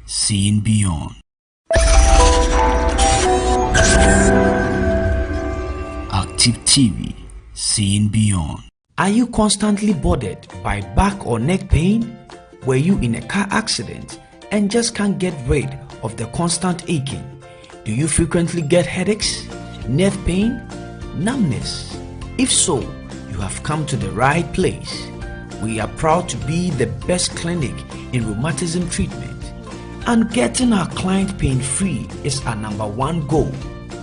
seeing beyond. Active TV, seeing beyond. Are you constantly bothered by back or neck pain? Were you in a car accident and just can't get rid of the constant aching? Do you frequently get headaches, neck pain, numbness? If so, you have come to the right place. We are proud to be the best clinic in rheumatism treatment, and getting our client pain-free is our #1 goal.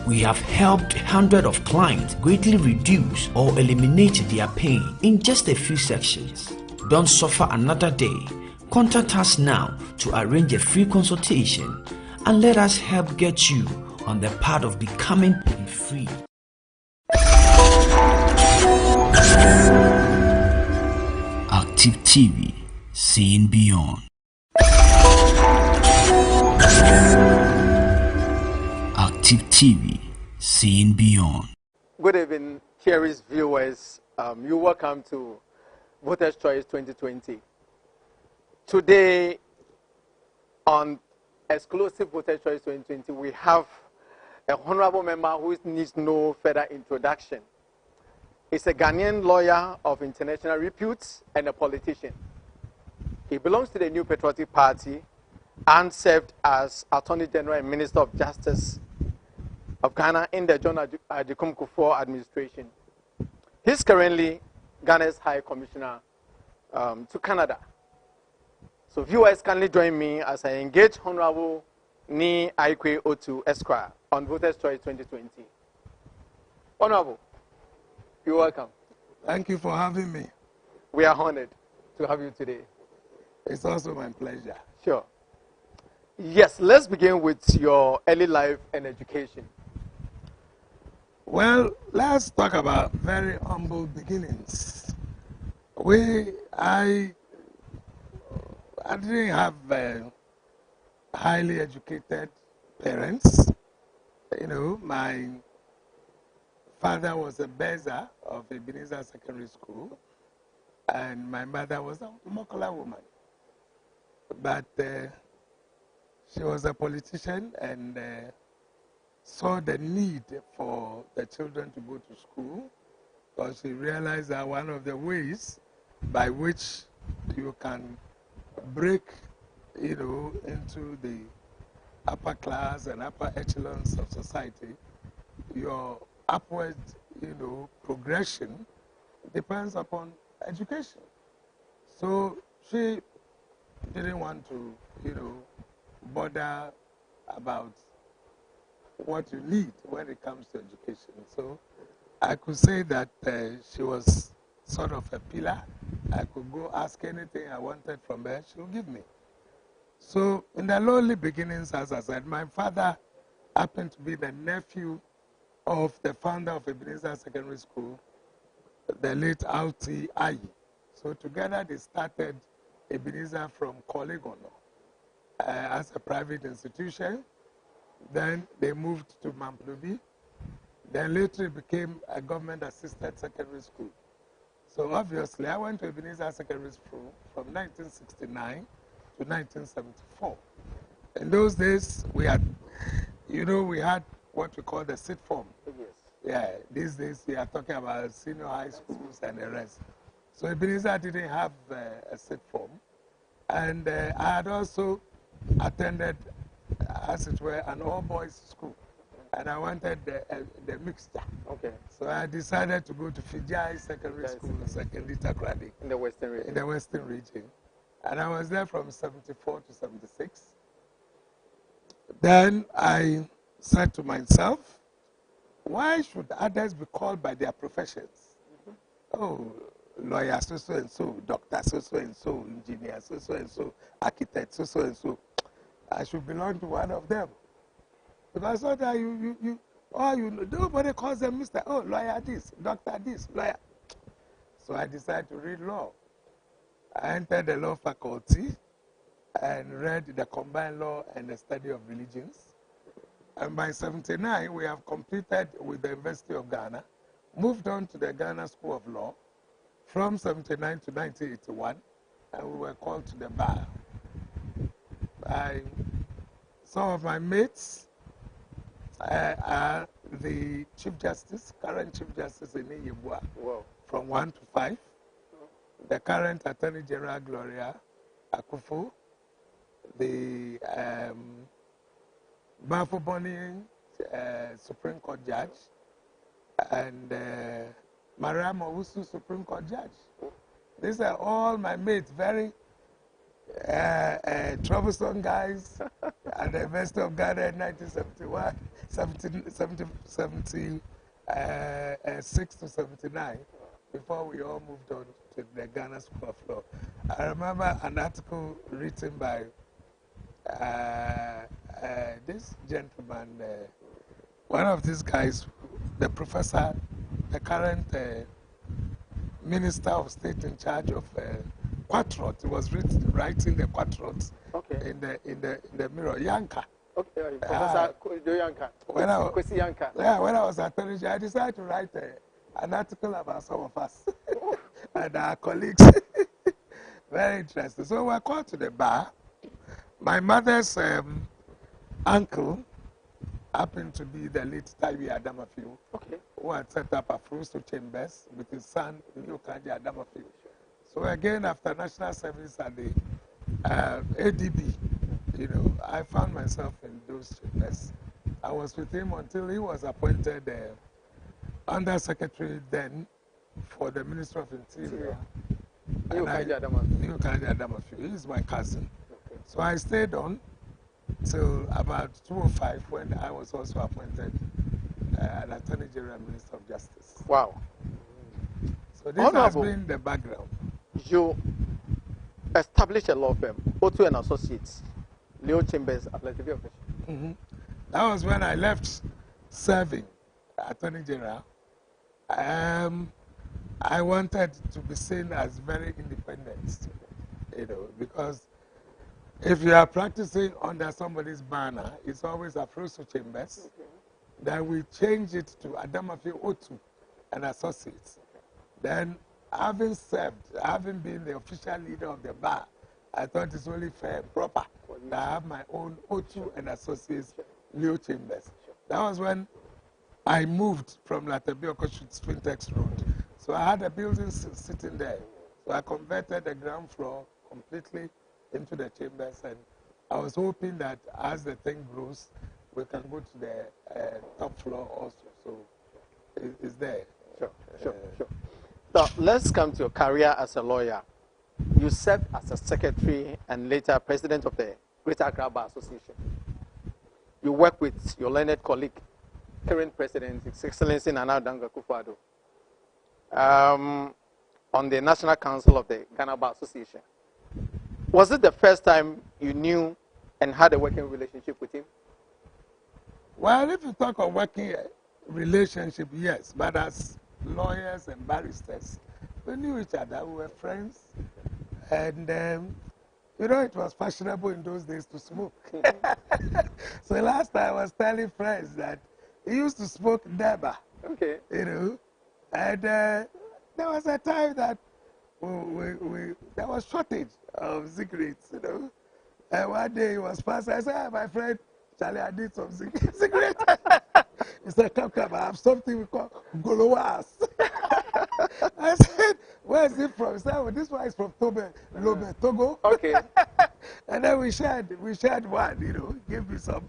We have helped hundreds of clients greatly reduce or eliminate their pain in just a few sections. Don't suffer another day. Contact us now to arrange a free consultation and let us help get you on the path of becoming pain-free. Active TV, seeing beyond. Active TV, seeing beyond. Good evening, cherished viewers. You're welcome to Voters' Choice 2020. Today, on exclusive Voters' Choice 2020, we have a honorable member who needs no further introduction. He's a Ghanaian lawyer of international repute and a politician. He belongs to the New Patriotic Party and served as Attorney General and Minister of Justice of Ghana in the John Agyekum Kufuor administration. He's currently Ghana's High Commissioner to Canada. So viewers kindly join me as I engage Honorable Ni AYIKOI OTOO Esquire on Voters' Choice 2020. Honorable, you're welcome. Thank you for having me. We are honored to have you today. It's also my pleasure. Sure. Yes, let's begin with your early life and education. Well, let's talk about very humble beginnings. I didn't have highly educated parents. You know, my father was a bearer of Ebenezer Secondary School, and my mother was a Mokola woman. But she was a politician and saw the need for the children to go to school, because she realized that one of the ways by which you can break, into the upper class and upper echelons of society, your upward, progression depends upon education. So she didn't want to, bother about what you need when it comes to education. So I could say that she was sort of a pillar. I could go ask anything I wanted from her, she would give me. So in the lowly beginnings, as I said, my father happened to be the nephew of the founder of Ebenezer Secondary School, the late Alti Ayi. So together they started Ebenezer from Kolegono as a private institution. Then they moved to Mamplubi. Then later it became a government-assisted secondary school. So obviously, I went to Ebenezer Secondary School from 1969 to 1974. In those days, we had what we call the sit form. Yes. Yeah, these days we are talking about senior high schools and the rest. So Ebenezer didn't have a sit form. And I had also attended, as it were, an all-boys school. And I wanted the mixture. Okay. So I decided to go to Fijai Secondary School in Secondary Takrady. In the Western region. In the Western region. And I was there from 74 to 76. Then I said to myself, why should others be called by their professions? Oh, lawyer so and so, doctor so and so, engineer so and so, architect so and so. I should belong to one of them. Because so that nobody calls them Mr. Oh, lawyer this, doctor this, lawyer. So I decided to read law. I entered the law faculty and read the combined law and the study of religions. And by 79, we have completed with the University of Ghana, moved on to the Ghana School of Law from 79 to 1981, and we were called to the bar. I Some of my mates are the Chief Justice, current Chief Justice in Iyibua, Wow. from 1 to 5. The current Attorney General Gloria Akufo, the Bafo-Boni Supreme Court Judge, and Mariam Owusu Supreme Court Judge. These are all my mates, very troublesome guys at the University of Ghana in 1971, 76 to 79, before we all moved on to the Ghana School of Law. I remember an article written by this gentleman, one of these guys, the professor, the current Minister of State in charge of Quatrot. He was writing the Quatrot in the Mirror, Yanka. Okay, Professor Yanka. When I was Attorney General, I decided to write an article about some of us and our colleagues. Very interesting. So we're called to the bar. My mother's uncle happened to be the late Taiwi Adamafiu, who had set up a Frusto Chambers with his son, Yokaji Adamafiu. So again, after national service at the ADB, you know, I found myself in those chambers. I was with him until he was appointed Under Secretary then for the Ministry of Interior. Yokaji Adamafiu. He is my cousin. So I stayed on till about 2005 when I was also appointed an Attorney General Minister of Justice. Wow. So this has been the background. You established a law firm, OTOO and Associates, Leo Chambers, Athletic Official. That was when I left serving Attorney General. I wanted to be seen as very independent, you know, because if you are practicing under somebody's banner, it's always a Frusto Chambers. Then we change it to Adamafiu OTOO and Associates. Then, having served, having been the official leader of the bar, I thought it's only fair and proper that I have my own OTOO and Associates Leo Chambers. That was when I moved from Latabioko Spintex Road. So I had a building sitting there. So I converted the ground floor completely into the chambers, and I was hoping that as the thing grows, we can go to the top floor also. So it's there. Sure. So let's come to your career as a lawyer. You served as a secretary and later president of the Greater Accra Bar Association. You work with your learned colleague, current president, His Excellency Nana Addo Dankwa Akufo-Addo, on the National Council of the Ghana Bar Association. Was it the first time you knew and had a working relationship with him? Well, if you talk of working relationship, yes, but as lawyers and barristers, we knew each other, we were friends, and you know, it was fashionable in those days to smoke. So last time I was telling friends that he used to smoke Deba, you know, and there was a time that there was shortage of cigarettes, you know, and one day he was passing, I said, "Hey, my friend, Charlie, I need some cigarettes." He said, come, I have something we call Golowas. I said, where is it from? He said, well, this one is from Togo. Okay. And then we shared one, you know, gave me some,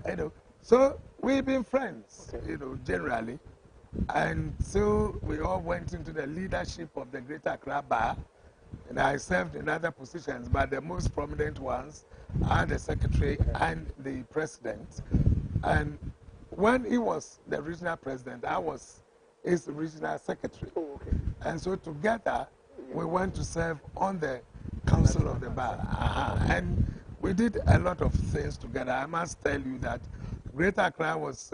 you know. So we've been friends, you know, generally. And so we all went into the leadership of the Greater Accra Bar. And I served in other positions, but the most prominent ones are the secretary and the president. And when he was the regional president, I was his regional secretary. And so together, we went to serve on the council of the bar. And we did a lot of things together. I must tell you that Greater Accra was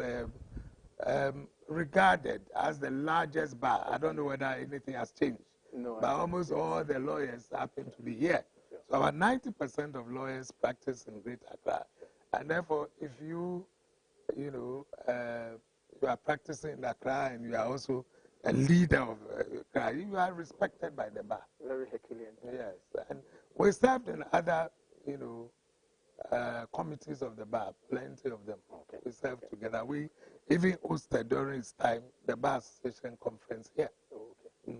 regarded as the largest bar. I don't know whether anything has changed. No, but almost all the lawyers happen to be here. So about 90% of lawyers practice in Greater Accra. And therefore, if you are practicing in Accra and you are also a leader of Accra, you are respected by the bar. Very Herculean. Yes. And we served in other, you know, committees of the bar, plenty of them. Okay. We served together. We even hosted during his time the bar association conference here. Okay.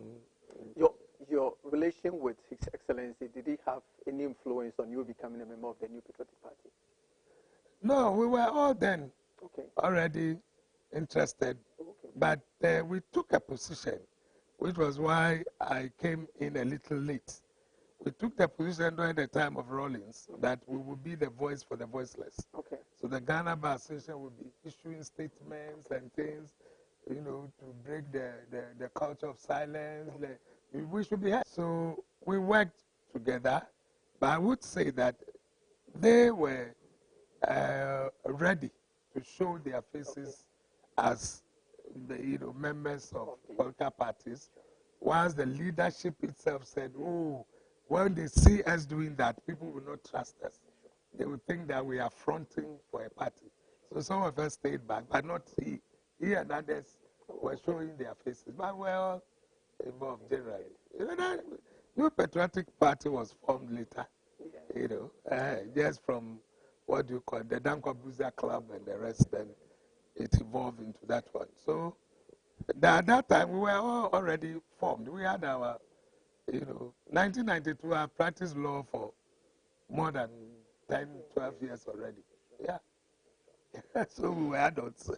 Your relation with His Excellency, did he have any influence on you becoming a member of the New Patriotic Party? No, we were all then Okay. already interested, Okay. but we took a position, which was why I came in a little late. We took the position during the time of Rawlings that we would be the voice for the voiceless. Okay. So the Ghana Bar Association would be issuing statements and things, you know, to break the culture of silence. We should be heard. So we worked together, but I would say that they were ready to show their faces as the members of political parties, whilst the leadership itself said, oh, when they see us doing that, people will not trust us. They will think that we are fronting for a party. So some of us stayed back, but not he. He and others were showing their faces. But we were all involved generally. New Patriotic Party was formed later, just from what do you call it, the Danko-Buza Club and the rest, then it evolved into that one. So at that time, we were all already formed. We had our, 1992, I practiced law for more than 10, 12 years already. Yeah. So we were adults.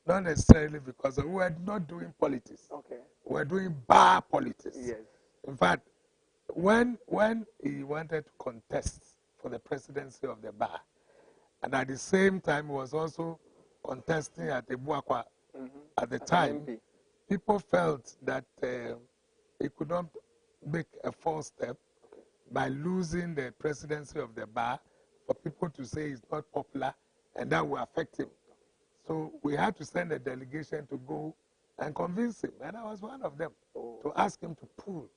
Not necessarily because we were not doing politics. Okay. We were doing bar politics. Yes. In fact, when he wanted to contest for the presidency of the bar, and at the same time he was also contesting at the Buakwa at the time, people felt that he could not make a false step by losing the presidency of the bar for people to say he's not popular and that will affect him. So we had to send a delegation to go and convince him. And I was one of them to ask him to pull,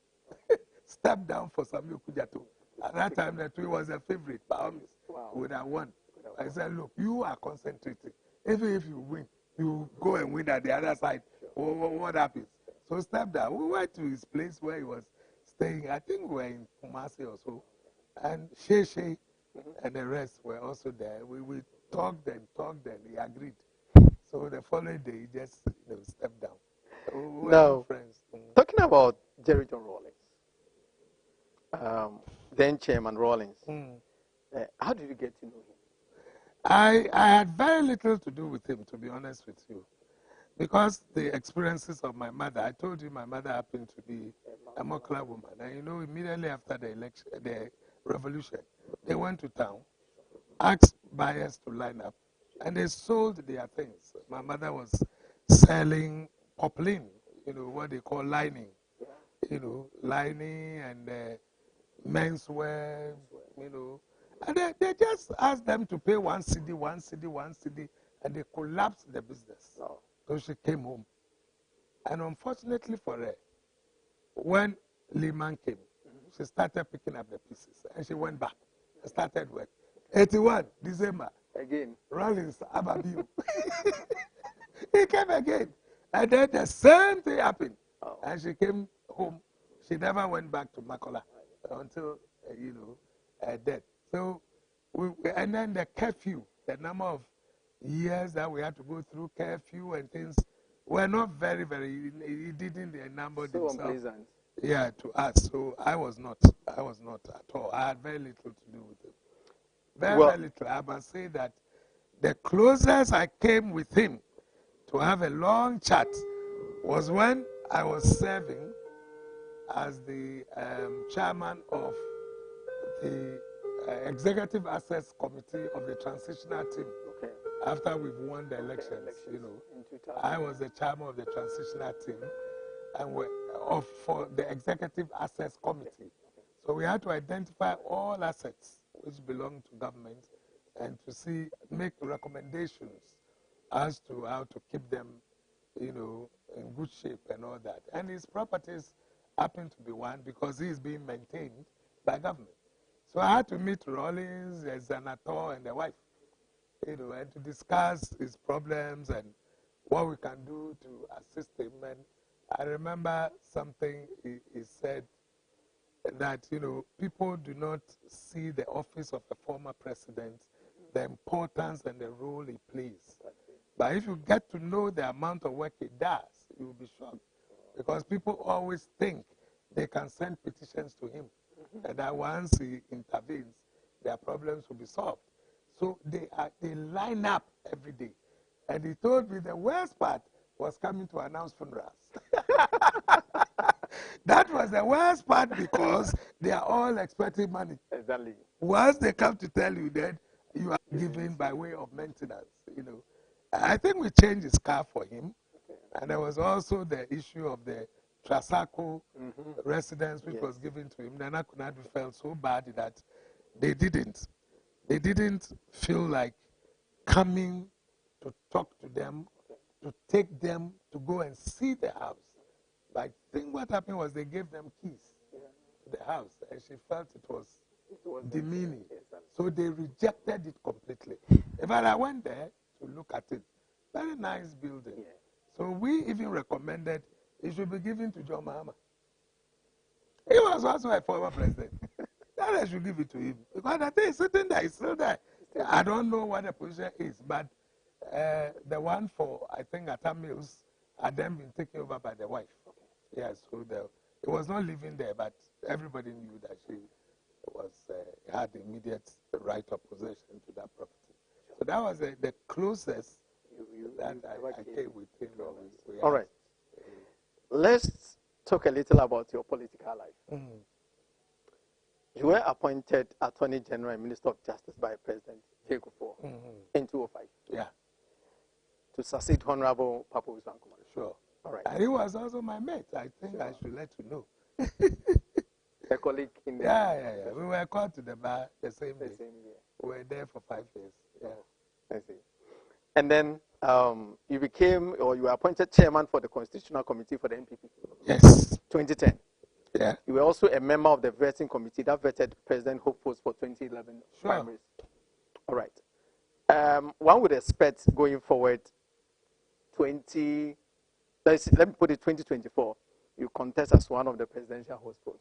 step down for Samuel Kujato. At that time, that he was a favorite, by all means, would have won. I said, look, you are concentrating. Even if you win, you go and win at the other side. What happens? So step down. We went to his place where he was staying. I think we were in Kumasi or so. And Sheshe and the rest were also there. We talked and he agreed. So the following day, he just stepped down. We were Now, friends. Talking about Jerry John Rawlings, then Chairman Rawlings, how did you get to know him? I had very little to do with him, to be honest with you, because the experiences of my mother. I told you my mother happened to be a Mokla woman, and immediately after the election, the revolution, they went to town, asked buyers to line up, and they sold their things. My mother was selling poplin, what they call lining, lining and menswear, and they just asked them to pay 1 cedi, 1 cedi, 1 cedi, and they collapsed the business. So she came home. And unfortunately for her, when Lehman came, she started picking up the pieces, and she went back and started work. 81, December. Again. Rawlings, Ababiu. He came again. And then the same thing happened. And she came home. She never went back to Makola until, death. So, and then the curfew, the number of years that we had to go through curfew and things were not very, he didn't number so himself. Unpleasant. Yeah, to us. So I was not at all. I had very little to do with it. Very little. I must say that the closest I came with him to have a long chat was when I was serving as the chairman of the Executive Access Committee of the Transitional Team. Okay. After we've won the elections, In 2000. I was the chairman of the Transitional Team and for the Executive Access Committee. So we had to identify all assets which belong to government and to make recommendations as to how to keep them, in good shape and all that. And his properties happen to be one because he is being maintained by government. So I had to meet Rawlings, Zanator, and the wife, and to discuss his problems and what we can do to assist him. And I remember something he said that, people do not see the office of a former president, the importance and the role he plays. But if you get to know the amount of work he does, you'll be shocked. Because people always think they can send petitions to him, and that once he intervenes, their problems will be solved. So they line up every day. And he told me the worst part was coming to announce funerals. That was the worst part because they are all expecting money. Exactly. Once they come to tell you that you are given by way of maintenance, I think we changed his car for him. And there was also the issue of the Trasaco residence, which was given to him. Nana Kunadu felt so bad that they didn't feel like coming to talk to them, to take them to go and see the house. But I think what happened was they gave them keys to the house, and she felt it was demeaning. So they rejected it completely. In fact, I went there to look at it. Very nice building. So we even recommended it should be given to John Mahama. He was also a former president. That I should give it to him. Because I think sitting there, he's still there. I don't know what the position is, but the one for, I think, Atta Mills had then been taken over by the wife. Yes, so it was not living there, but everybody knew that she was had immediate right of possession to that property. So that was the closest that I came with him. All right. Let's talk a little about your political life. You were appointed Attorney General and Minister of Justice by President Jacob in 2005. Yeah. To succeed Honorable Papa Usman. Sure. All right. And he was also my mate. I think I should let you know. A colleague in the... Yeah. We were called to the bar the same day. We were there for 5 years. Yeah. I see. And then you became, or you were appointed chairman for the Constitutional Committee for the NPP. Yes. 2010. Yeah. You were also a member of the vetting committee that vetted President hopefuls for 2011 primaries. All right. One would expect going forward, let me put it 2024, you contest as one of the presidential hopefuls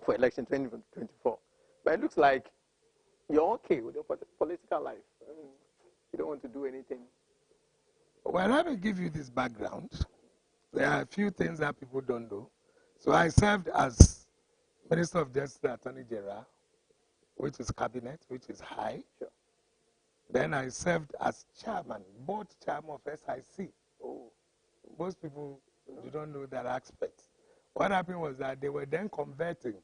for election 2024. But it looks like you're okay with your political life. You don't want to do anything. Well, let me give you this background. There are a few things that people don't know. So I served as Minister of Justice, Attorney General, which is cabinet, which is high. Sure. Then I served as chairman, board chairman of SIC. Oh. Most people do not know that aspect. What happened was that they were then converting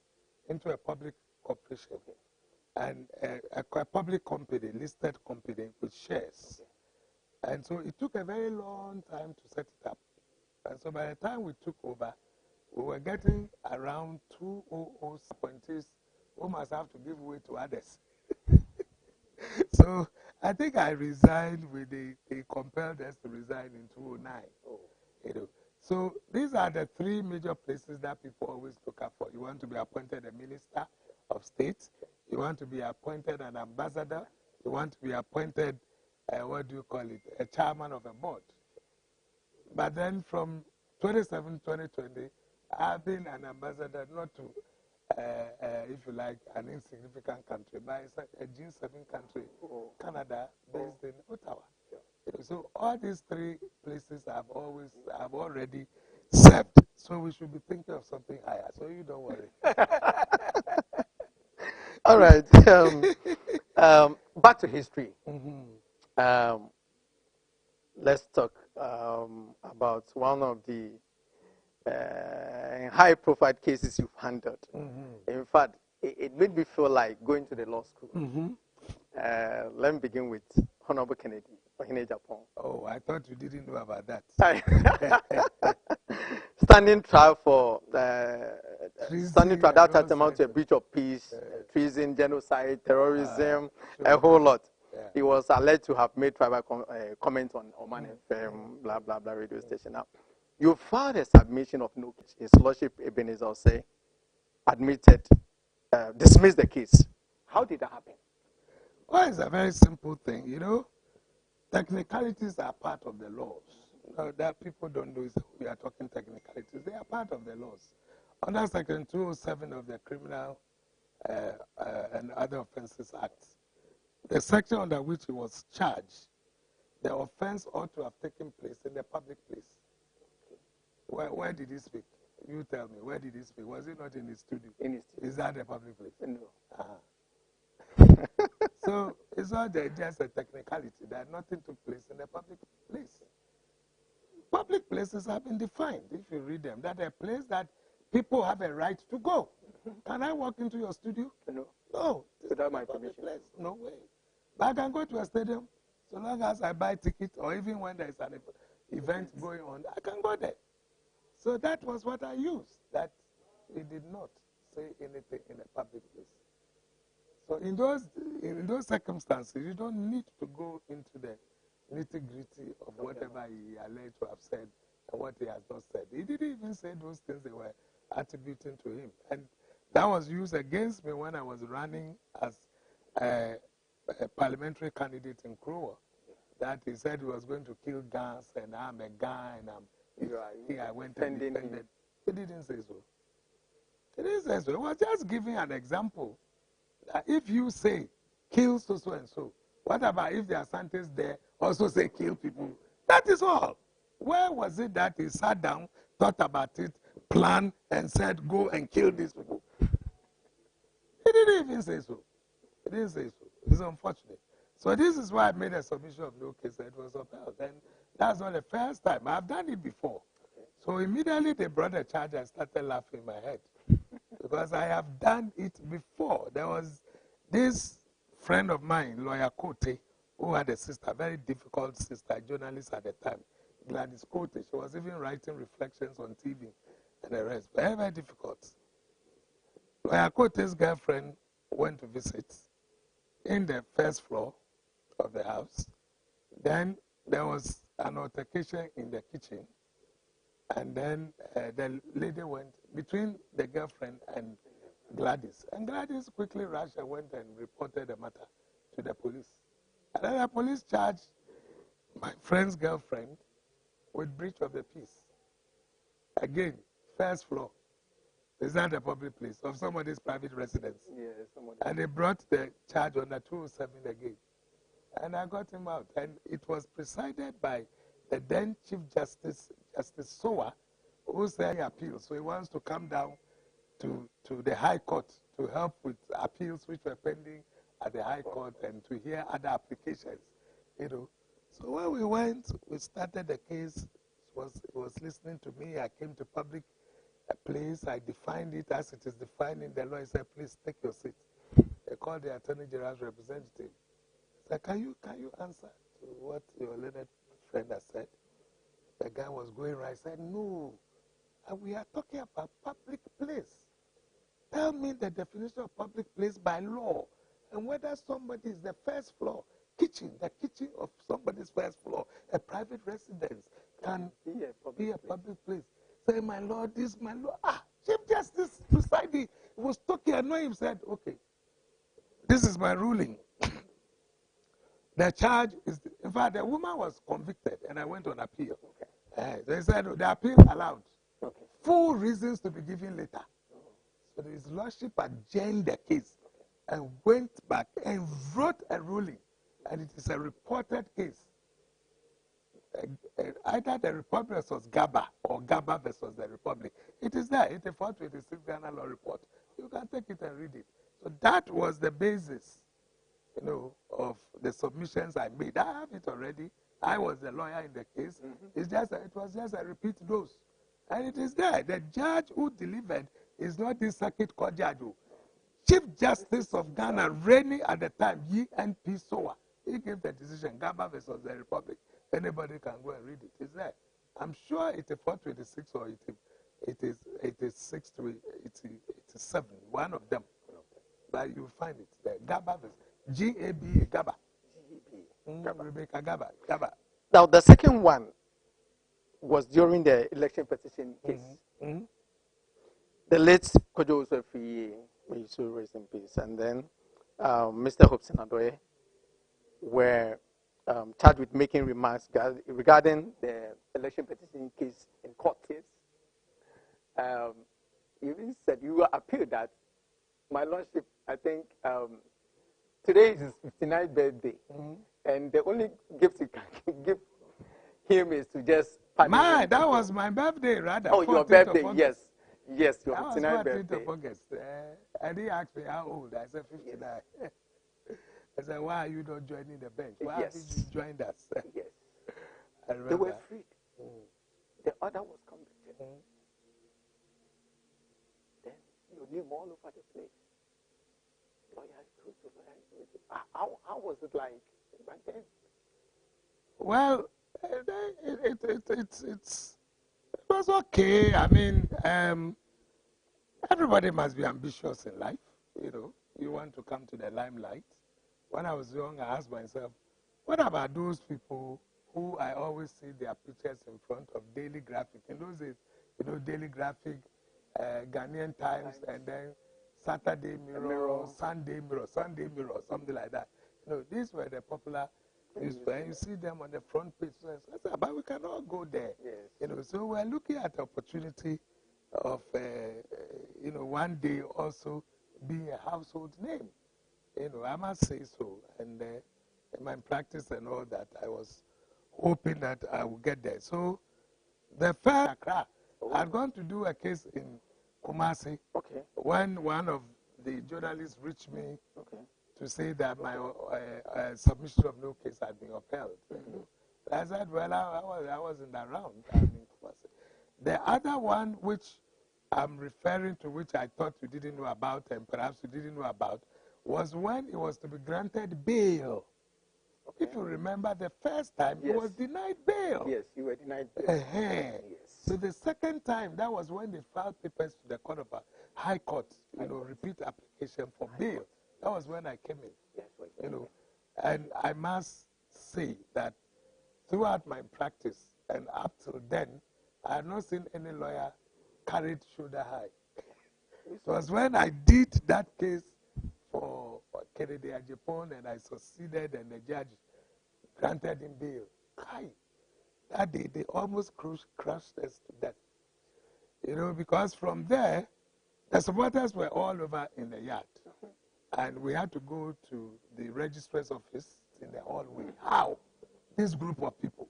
into a public corporation and a public company, listed company with shares. And so it took a very long time to set it up. And so by the time we took over, we were getting around 200 appointees who must have to give way to others. So I think I resigned when they compelled us to resign in 2009. Oh. So these are the 3 major places that people always look up for. You want to be appointed a minister of state. You want to be appointed an ambassador. You want to be appointed, a chairman of a board. But then from 2020, I've been an ambassador, not to, if you like, an insignificant country, but it's a G7 country, Canada, based in Ottawa. So all these 3 places I've already served. So we should be thinking of something higher. So you don't worry. All right. Back to history. Let's talk about one of the high-profile cases you've handled. In fact, it made me feel like going to the law school. Let me begin with Honorable Kennedy, Japan. Oh, I thought you didn't know about that. Standing trial for standing trial that tantamount to a breach of peace, treason, genocide, terrorism, a whole lot. He was alleged to have made tribal comment on Oman FM, blah, blah, blah, radio station. Now, you filed a submission of no case. His Lordship Ebenezer Osei admitted, dismissed the case. How did that happen? Well, it's a very simple thing, Technicalities are part of the laws. That people don't know is we are talking technicalities. They are part of the laws. under Section 207 of the Criminal and Other Offences Act, the section under which he was charged, the offense ought to have taken place in a public place. Where did he speak? You tell me, where did he speak? Was it not in his studio? In his studio. Is that a public place? No. So it's not just a technicality that nothing took place in a public place. Public places have been defined, if you read them, that a place that people have a right to go. Can I walk into your studio? No. No. Without my permission. Place. No way. But I can go to a stadium so long as I buy tickets, or even when there's an event going on, I can go there. So that was what I used, that he did not say anything in a public place. So in those circumstances, you don't need to go into the nitty-gritty of whatever he alleged to have said and what he has not said. He didn't even say those things they were attributing to him. And that was used against me when I was running as a parliamentary candidate in Krowa, that he said he was going to kill guns and I'm a guy and I went and defended. He didn't say so. He didn't say so. He was just giving an example. That if you say kill so and so, what about if the Asantes there also say kill people? That is all. Where was it that he sat down, thought about it, planned, and said go and kill these people? He didn't even say so. He didn't say so. It's unfortunate. So this is why I made a submission of no case that it was upheld. And that's not the first time. I've done it before. So immediately they brought a charge, I started laughing in my head. Because I have done it before. There was this friend of mine, lawyer Kote, who had a sister, very difficult sister, journalist at the time, Gladys Kote. She was even writing reflections on TV and the rest. Very, very difficult. Lawyer Kote's girlfriend went to visit in the first floor of the house. Then there was an altercation in the kitchen. And then the lady went between the girlfriend and Gladys. And Gladys quickly rushed and went and reported the matter to the police. And then the police charged my friend's girlfriend with breach of the peace. Again, first floor. Is that a public place of somebody's private residence? Yeah, somebody. And they brought the charge under 207 again. And I got him out. And it was presided by the then Chief Justice, Justice Sowa, who said appeal. So he wants to come down to the High Court to help with appeals which were pending at the High Court and to hear other applications. You know. So when we went, we started the case. He was listening to me. I came to public place. I defined it as it is defined in the law. He said, please take your seat. They called the Attorney General's representative. He said, can you answer to what your learned friend has said? The guy was going right. I said, no, we are talking about public place. Tell me the definition of public place by law and whether somebody is the first floor, kitchen, the kitchen of somebody's first floor, a private residence can be a public place. Say, my lord, this, my lord. Chief Justice beside me was talking, annoying him, said, okay, this is my ruling. The charge is, in fact, the woman was convicted and I went on appeal. They said the appeal allowed. Full reasons to be given later. So his lordship adjourned the case and went back and wrote a ruling. And it is a reported case. Either the Republic versus Gaba or Gaba versus the Republic. It is there, 8426 Ghana Law Report. You can take it and read it. So that was the basis, you know, of the submissions I made. I have it already. I was the lawyer in the case. It's just it was just a repeat dose. And it is there. The judge who delivered is not the circuit court judge. Chief Justice of Ghana, reigning at the time, E.N.P. Sowa. He gave the decision, Gaba versus the Republic. Anybody can go and read it. It's there. I'm sure it's a 426 or it is 6 to 87, one of them. But you find it there. Gaba versus G-A-B-A, Gaba. G-A-B-A. Rebecca Gaba. Gaba. Now, the second one was during the election petition case. The late Kojo Osofi, may so rest in peace, and then Mr. Hobson Adoye were charged with making remarks regarding the election petition case in court case. you even said you will appeal that my lordship, I think today is his 59th birthday, and the only gift you can give him is to just pardon him. That was my birthday, rather. Oh, your 14th birthday, of yes. August. Yes, your That was 59th 14th birthday. of August. And he asked me how old. I said 59. I said, why are you not joining the bench? Why haven't you joined us? Yes. I remember. They were freed. The other was convicted. Then your name all over the place. Lawyer exclusive, lawyer exclusive. How was it like back then? Well, it was okay. I mean, everybody must be ambitious in life. You know, you want to come to the limelight. When I was young, I asked myself, what about those people who I always see their pictures in front of Daily Graphic? In those days, you know, Daily Graphic, Ghanaian Times, and then Saturday Mirror, Sunday Mirror, something like that. You know, these were the popular newspapers. And you see them on the front page. So I said, but we can all go there. Yes. You know, so we're looking at the opportunity of, you know, one day also being a household name. You know, I must say so. And in my practice and all that, I was hoping that I would get there. So the first Accra, I'd gone to do a case in Kumasi. Okay. When one of the journalists reached me Okay. to say that my submission of no case had been upheld. I said, well, I wasn't around. I mean, Kumasi. The other one which I'm referring to, which I thought you didn't know about and perhaps you didn't know about, was when it was to be granted bail. Okay. If you remember, the first time he was denied bail. Yes, you were denied bail. Yes. So the second time, that was when they filed papers to the court of High Court, you know, repeat application for bail. That was when I came in. Yes, you know, and I must say that throughout my practice and up till then, I have not seen any lawyer carried shoulder high. It was when I did that case for Kennedy Ajipon and I succeeded and the judge granted him bail. That day they almost crushed us to death. You know, because from there, the supporters were all over in the yard. And we had to go to the registrar's office in the hallway. How? This group of people.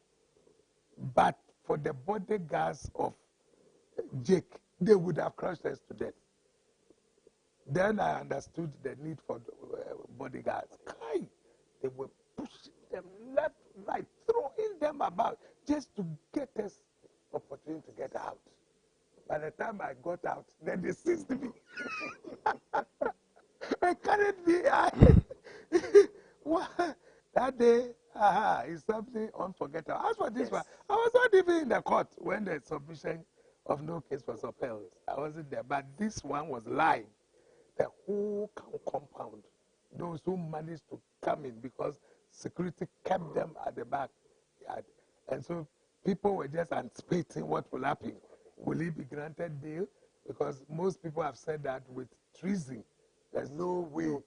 But for the bodyguards of Jake, they would have crushed us to death. Then I understood the need for bodyguards. They were pushing them left, right, throwing them about just to get us opportunity to get out. By the time I got out, then they seized me. They carried me out. That day, is something unforgettable. As for this one, I was not even in the court when the submission of no case was upheld. I wasn't there. But this one was live. The whole compound, those who managed to come in because security kept them at the back yard. And so people were just anticipating what will happen. Will he be granted bail? Because most people have said that with treason, there's no way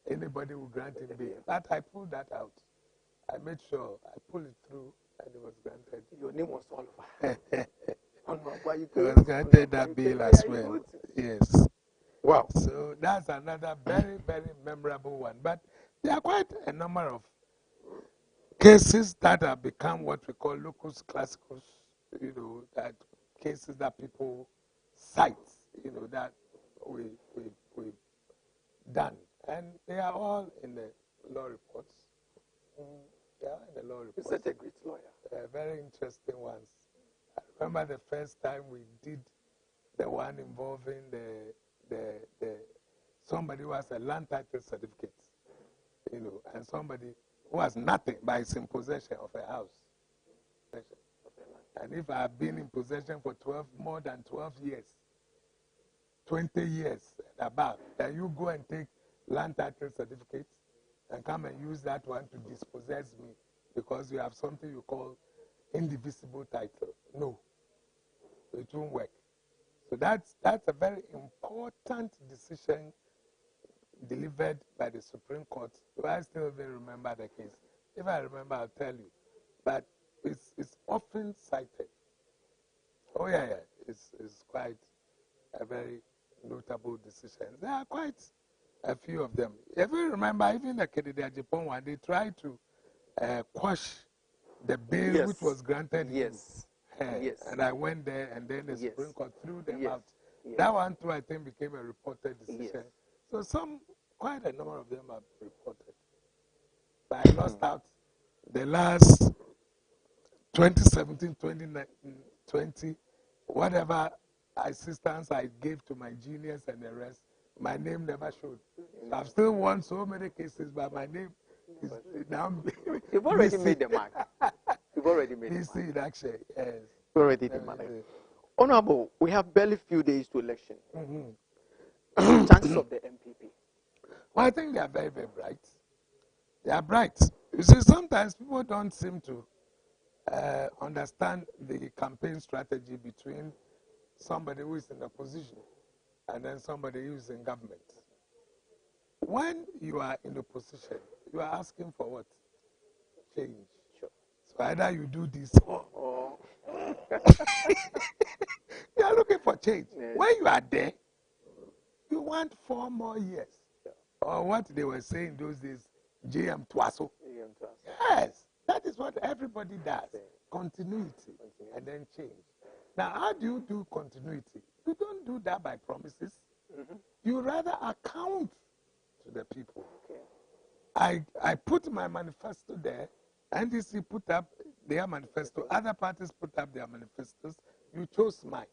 anybody will grant him bail. But I pulled that out. I made sure I pulled it through and it was granted. Your name was all over. It was granted that bail as well. Yes. Wow. So that's another very, very memorable one. But there are quite a number of cases that have become what we call locus classicus, you know, that cases that people cite, you know, that we've done. And they are all in the law reports. They are in the law reports. You're such a great lawyer. Very interesting ones. I remember the first time we did the one involving somebody who has a land title certificate, you know, and somebody who has nothing but is in possession of a house. And if I have been in possession for more than 12 years, 20 years and above, then you go and take land title certificates and come and use that one to dispossess me because you have something you call indivisible title. No, it won't work. So that's a very important decision delivered by the Supreme Court. Do I still even remember the case? If I remember, I'll tell you. But it's often cited. Oh, yeah. It's quite a very notable decisions. There are quite a few of them. If you remember, even the Kennedy Japan one, they tried to quash the bail Yes. which was granted. Yes. Yes. And I went there, and then the Yes. Supreme Court threw them Yes. out. Yes. That one too, I think, became a reported decision. Yes. So quite a number of them are reported. But I lost out the last 2017, 2020, whatever assistance I gave to my juniors and the rest, my name never showed. So I've still won so many cases, but my name is now. You've already made the mark. You've already made the mark. In action, yes. You've already made the mark. Honorable, we have barely few days to election. Chances of the MPP. Well, I think they are very, very bright. They are bright. You see, sometimes people don't seem to understand the campaign strategy between somebody who is in opposition and then somebody who is in government. When you are in opposition, you are asking for what? Change. Sure. So either you do this or you are looking for change. Yes. When you are there, you want 4 more years. Yeah. Or what they were saying those days, JM Twaso. Yes, that is what everybody does. Yeah. Continuity and then change. Now, how do you do continuity? You don't do that by promises. You rather account to the people. Okay. I put my manifesto there. NDC put up their manifesto. Other parties put up their manifestos. You chose mine.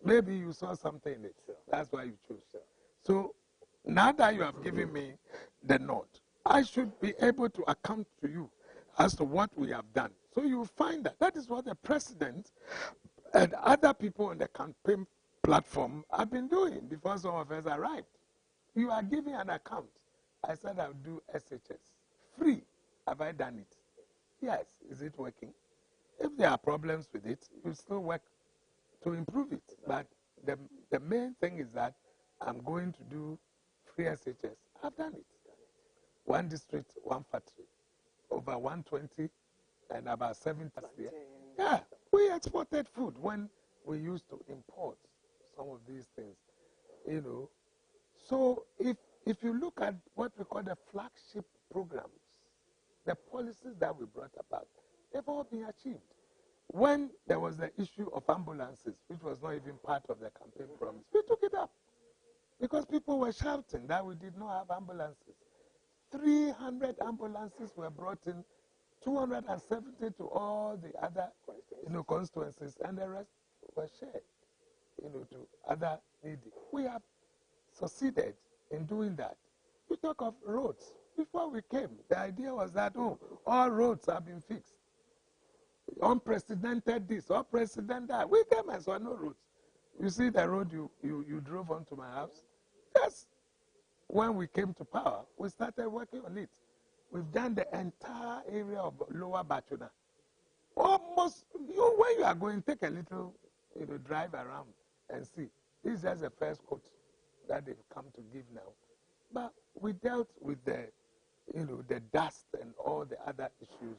Maybe you saw something in it. Sure. That's why you chose. Sure. So now that you have given me the nod, I should be able to account to you as to what we have done. So you find that that is what the president and other people on the campaign platform have been doing before some of us arrived. You are giving an account. I said I'll do SHS. Free. Have I done it? Yes. Is it working? If there are problems with it, you still work to improve it. But the main thing is that I'm going to do free SHS. I've done it. 1 district, 1 factory. Over 120 and about 70 last year. Yeah, we exported food when we used to import some of these things, you know. So if you look at what we call the flagship programs, the policies that we brought about, they've all been achieved. When there was the issue of ambulances, which was not even part of the campaign promise, we took it up because people were shouting that we did not have ambulances. 300 ambulances were brought in, 270 to all the other constituencies, and the rest were shared to other needy. We have succeeded in doing that. We talk of roads. Before we came, the idea was that, all roads have been fixed. Unprecedented this, unprecedented that. We came and saw no roads. You see the road you drove onto my house? Yes. When we came to power, we started working on it. We've done the entire area of Lower Bachuna. Almost, when you are going, take a little, drive around and see. This is just the first quote that they've come to give now. But we dealt with the dust and all the other issues.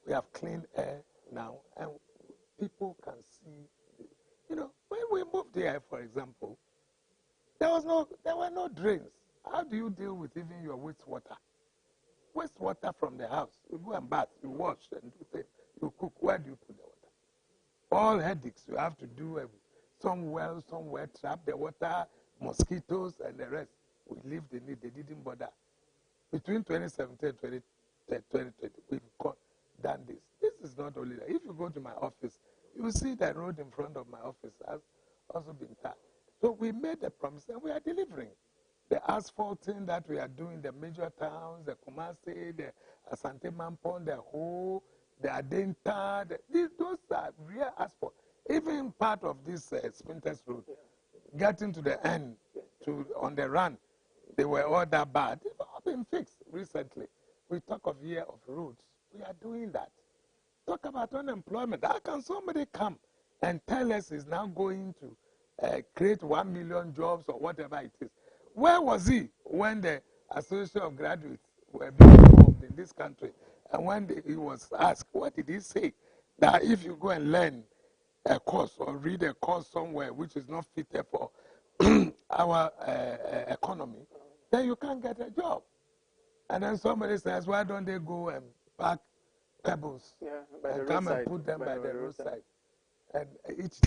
We have clean air now, and people can see. When we moved here, for example, there were no drains. How do you deal with even your wastewater? Wastewater from the house. You go and bath, you wash, and do things. You cook. Where do you put the water? All headaches you have to do. Some well, somewhere trap the water, mosquitoes, and the rest. We lived in it. They didn't bother. Between 2017 and 2020, we've done this. This is not only that. If you go to my office, you will see the road in front of my office has also been tarred. So we made a promise and we are delivering. The asphalting that we are doing, the major towns, the Kumasi, the Asante Mampon, the Ho, the Adenta, those are real asphalt. Even part of this Spinters Road, getting to the end, on the run, they were all that bad. They've all been fixed recently. We talk of year of roads. We are doing that. Talk about unemployment. How can somebody come and tell us he's now going to create 1 million jobs or whatever it is? Where was he when the Association of Graduates were being formed in this country? And when he was asked, what did he say? That if you go and learn a course or read a course somewhere which is not fitted for our economy, then you can't get a job. And then somebody says, why don't they go and pack pebbles and come and put them by the roadside? And each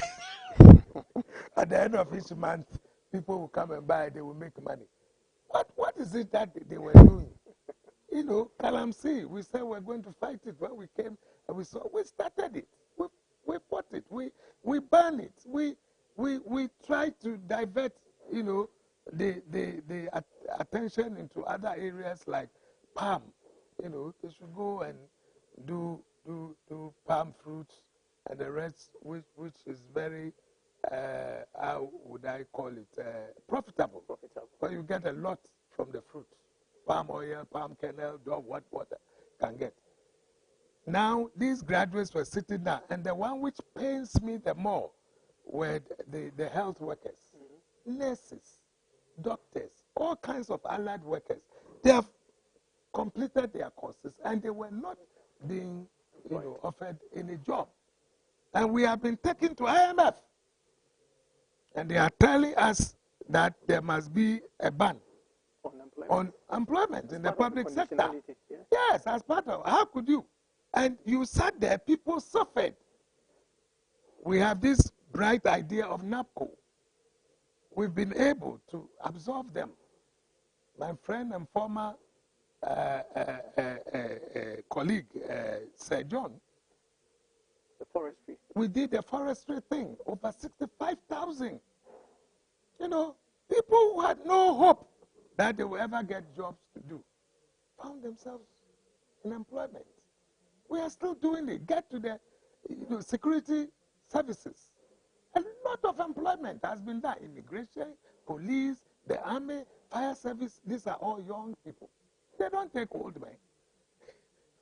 at the end of each month, people will come and buy, they will make money. What is it that they were doing? You know, Calamity, we said we're going to fight it. When we came and we saw, we started it. We fought it. We banned it. We tried to divert, you know, the attention into other areas like palm. You know, they should go and do palm fruits and the rest, which is very, how would I call it, profitable. But you get a lot from the fruits. Palm oil, palm kernel, what can get. Now, these graduates were sitting down, and the one which pains me the more were the health workers, nurses, doctors, all kinds of allied workers. They have completed their courses, and they were not being offered any job. And we have been taken to IMF, and they are telling us that there must be a ban on employment in the public sector. Yes, as part of, how could you? And you sat there, people suffered. We have this bright idea of NAPCO. We've been able to absorb them. My friend and former colleague, Sir John, the forestry. We did the forestry thing, over 65,000. You know, people who had no hope that they will ever get jobs to do found themselves in employment. We are still doing it. Get to the security services. A lot of employment has been done. Immigration, police, the army, fire service, these are all young people. They don't take old men.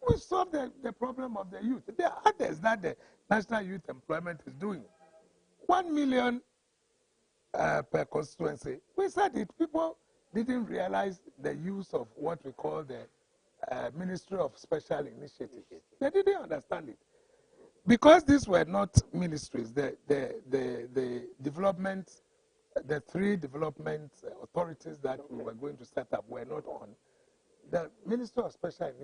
We solve the problem of the youth. There are others that the National Youth Employment is doing. 1 million per constituency. We said it. People didn't realize the use of what we call the Ministry of Special Initiatives. They didn't understand it. Because these were not ministries, the development, the 3 development authorities that we were going to set up were not on. The Ministry of Special Initiatives